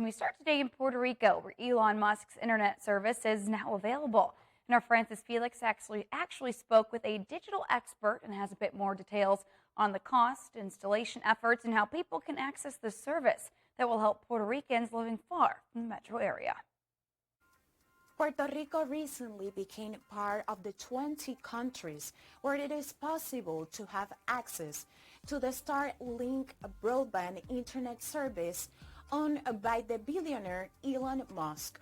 We start today in Puerto Rico, where Elon Musk's internet service is now available. And our Francis Felix actually spoke with a digital expert and has a bit more details on the cost, installation efforts, and how people can access the service that will help Puerto Ricans living far from the metro area. Puerto Rico recently became part of the 20 countries where it is possible to have access to the Starlink broadband internet service owned by the billionaire Elon Musk.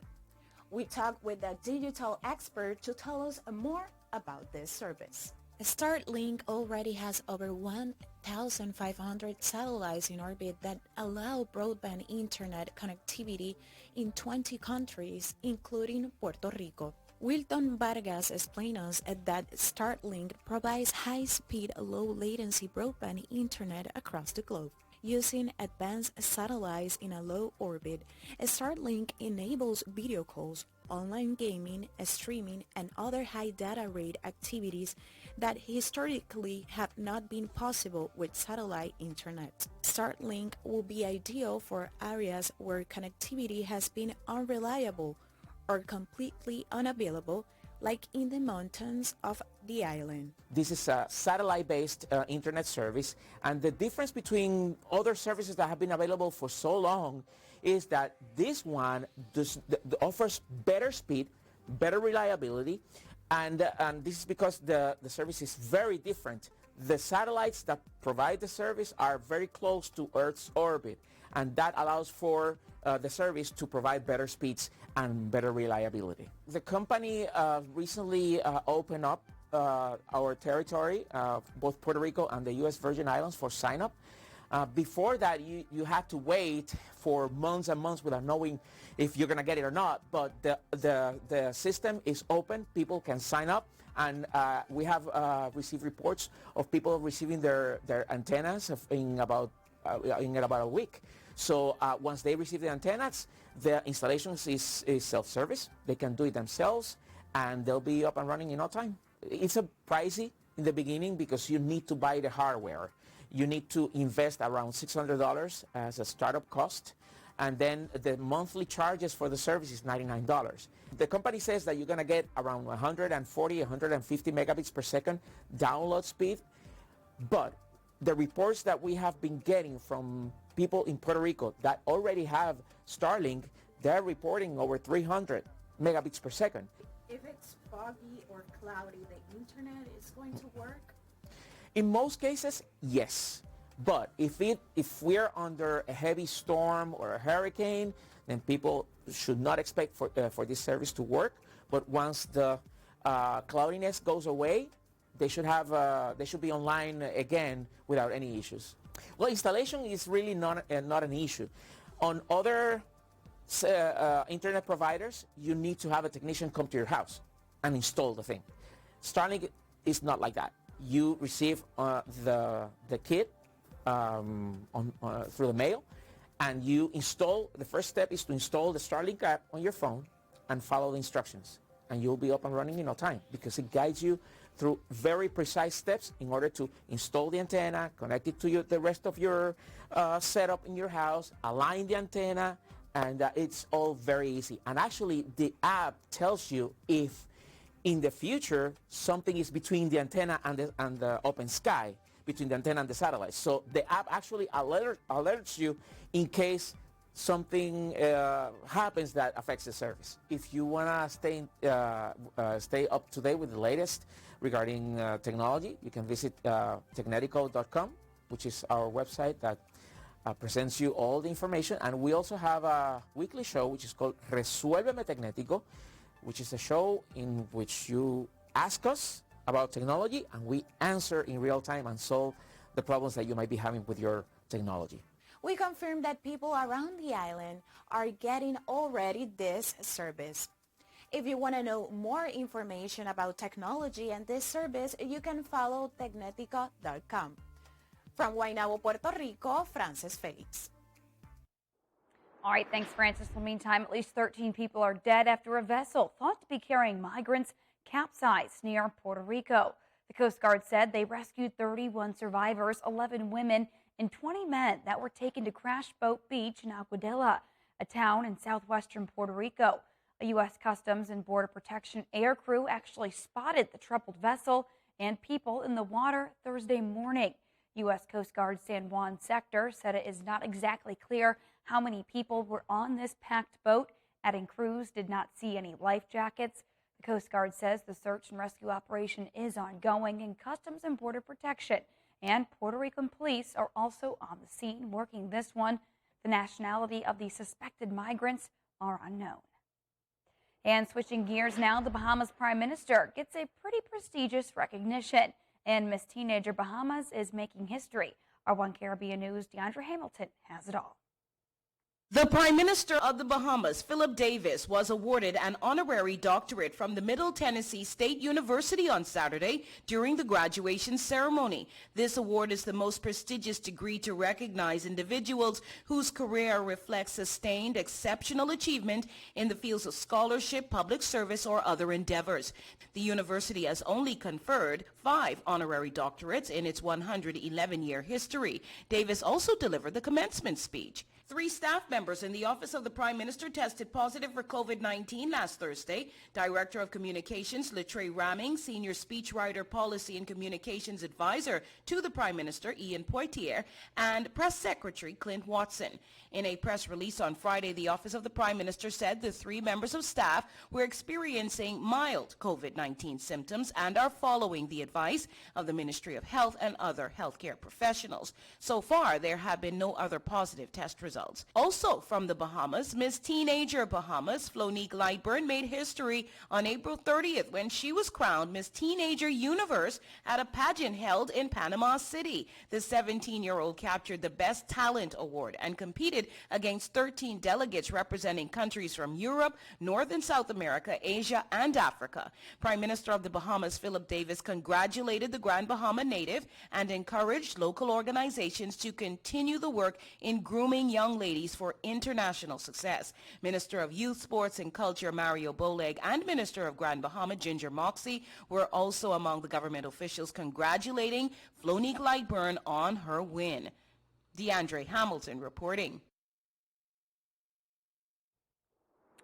We talked with a digital expert to tell us more about this service. Starlink already has over 1,500 satellites in orbit that allow broadband internet connectivity in 20 countries, including Puerto Rico. Wilton Vargas explained us that Starlink provides high-speed, low-latency broadband internet across the globe. Using advanced satellites in a low orbit, Starlink enables video calls, online gaming, streaming, and other high data rate activities that historically have not been possible with satellite internet. Starlink will be ideal for areas where connectivity has been unreliable or completely unavailable, like in the mountains of the island. This is a satellite-based internet service, and the difference between other services that have been available for so long is that this one offers better speed, better reliability, and this is because the service is very different. The satellites that provide the service are very close to Earth's orbit, and that allows for the service to provide better speeds and better reliability. The company recently opened up our territory, both Puerto Rico and the U.S. Virgin Islands, for sign-up. Before that, you had to wait for months and months without knowing if you're going to get it or not, but the system is open. People can sign up, and we have received reports of people receiving their antennas in about a week. So once they receive the antennas, the installation is self-service. They can do it themselves, and they'll be up and running in no time. It's pricey in the beginning because you need to buy the hardware. You need to invest around $600 as a startup cost, and then the monthly charges for the service is $99. The company says that you're going to get around 140, 150 megabits per second download speed, but the reports that we have been getting from people in Puerto Rico that already have Starlink, they're reporting over 300 megabits per second. If it's foggy or cloudy, the internet is going to work? In most cases, yes. But if we're under a heavy storm or a hurricane, then people should not expect for this service to work. But once the cloudiness goes away, they should be online again without any issues. Well, installation is really not an issue. On other internet providers, you need to have a technician come to your house and install the thing. Starlink is not like that. You receive the kit through the mail, and you install. The first step is to install the Starlink app on your phone and follow the instructions, and you'll be up and running in no time because it guides you through very precise steps in order to install the antenna, connect it to the rest of your setup in your house, align the antenna, and it's all very easy. And actually, the app tells you if in the future something is between the antenna and the open sky, between the antenna and the satellite. So the app actually alerts you in case something happens that affects the service. If you want to stay up to date with the latest regarding technology, you can visit tecnetico.com, which is our website that presents you all the information. And we also have a weekly show which is called Resuélveme Tecnético, which is a show in which you ask us about technology and we answer in real time and solve the problems that you might be having with your technology. We confirm that people around the island are getting already this service. If you want to know more information about technology and this service, you can follow tecnetico.com. From Guaynabo, Puerto Rico, Francis Felix. All right, thanks, Francis. In the meantime, at least 13 people are dead after a vessel thought to be carrying migrants capsized near Puerto Rico. The Coast Guard said they rescued 31 survivors, 11 women, and 20 men that were taken to Crash Boat Beach in Aguadilla. a town in southwestern Puerto Rico. A U.S. Customs and Border Protection air crew actually spotted the troubled vessel and people in the water Thursday morning. U.S. Coast Guard San Juan sector said it is not exactly clear how many people were on this packed boat, adding crews did not see any life jackets. The Coast Guard says the search and rescue operation is ongoing, and Customs and Border Protection and Puerto Rican police are also on the scene working this one. The nationality of the suspected migrants are unknown. And switching gears now, the Bahamas Prime Minister gets a pretty prestigious recognition, and Miss Teenager Bahamas is making history. Our One Caribbean News' DeAndre Hamilton has it all. The Prime Minister of the Bahamas, Philip Davis, was awarded an honorary doctorate from the Middle Tennessee State University on Saturday during the graduation ceremony. This award is the most prestigious degree to recognize individuals whose career reflects sustained exceptional achievement in the fields of scholarship, public service, or other endeavors. The university has only conferred 5 honorary doctorates in its 111-year history. Davis also delivered the commencement speech. 3 staff members in the Office of the Prime Minister tested positive for COVID-19 last Thursday. Director of Communications Latrey Ramming, Senior Speechwriter, Policy and Communications Advisor to the Prime Minister Ian Poitier, and Press Secretary Clint Watson. In a press release on Friday, the Office of the Prime Minister said the 3 members of staff were experiencing mild COVID-19 symptoms and are following the advice of the Ministry of Health and other healthcare professionals. So far, there have been no other positive test results. Also from the Bahamas, Miss Teenager Bahamas, Flonique Lightburn, made history on April 30th when she was crowned Miss Teenager Universe at a pageant held in Panama City. The 17-year-old captured the Best Talent Award and competed against 13 delegates representing countries from Europe, North and South America, Asia, and Africa. Prime Minister of the Bahamas, Philip Davis, congratulated the Grand Bahama native and encouraged local organizations to continue the work in grooming young ladies for international success. Minister of Youth, Sports and Culture Mario Boleg and Minister of Grand Bahama Ginger Moxie were also among the government officials congratulating Flonique Lightburn on her win. DeAndre Hamilton reporting.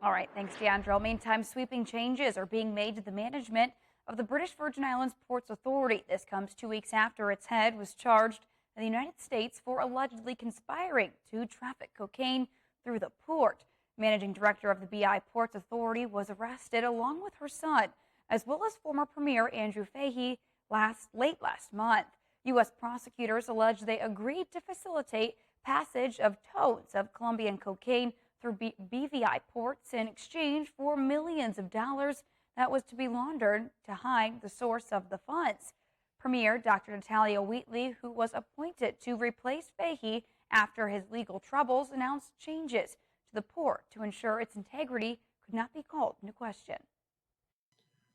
All right, thanks, DeAndre. Meantime, sweeping changes are being made to the management of the British Virgin Islands Ports Authority. This comes 2 weeks after its head was charged in the United States for allegedly conspiring to traffic cocaine through the port. Managing director of the BVI Ports Authority was arrested along with her son, as well as former Premier Andrew Fahey late last month. U.S. prosecutors allege they agreed to facilitate passage of totes of Colombian cocaine through BVI ports in exchange for millions of dollars that was to be laundered to hide the source of the funds. Premier Dr. Natalia Wheatley, who was appointed to replace Fahey after his legal troubles, announced changes to the port to ensure its integrity could not be called into question.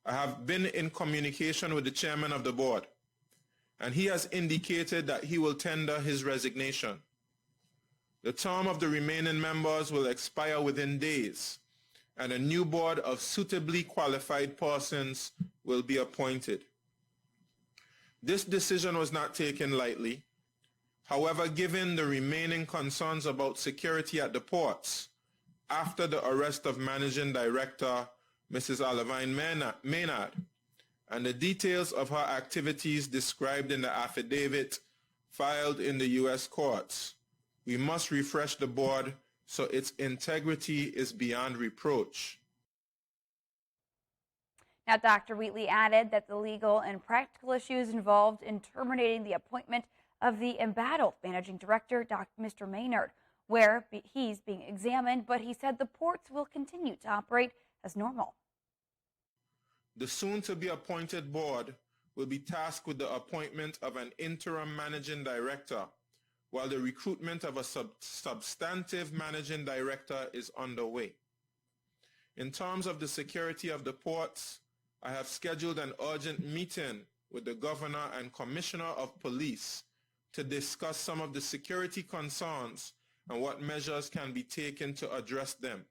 I have been in communication with the chairman of the board, and he has indicated that he will tender his resignation. The term of the remaining members will expire within days, and a new board of suitably qualified persons will be appointed. This decision was not taken lightly. However, given the remaining concerns about security at the ports after the arrest of Managing Director Mrs. Alavine Maynard and the details of her activities described in the affidavit filed in the U.S. courts, we must refresh the board so its integrity is beyond reproach. Now, Dr. Wheatley added that the legal and practical issues involved in terminating the appointment of the embattled managing director, Mr. Maynard, where he's being examined, but he said the ports will continue to operate as normal. The soon-to-be appointed board will be tasked with the appointment of an interim managing director, while the recruitment of a substantive managing director is underway. In terms of the security of the ports, I have scheduled an urgent meeting with the Governor and Commissioner of Police to discuss some of the security concerns and what measures can be taken to address them.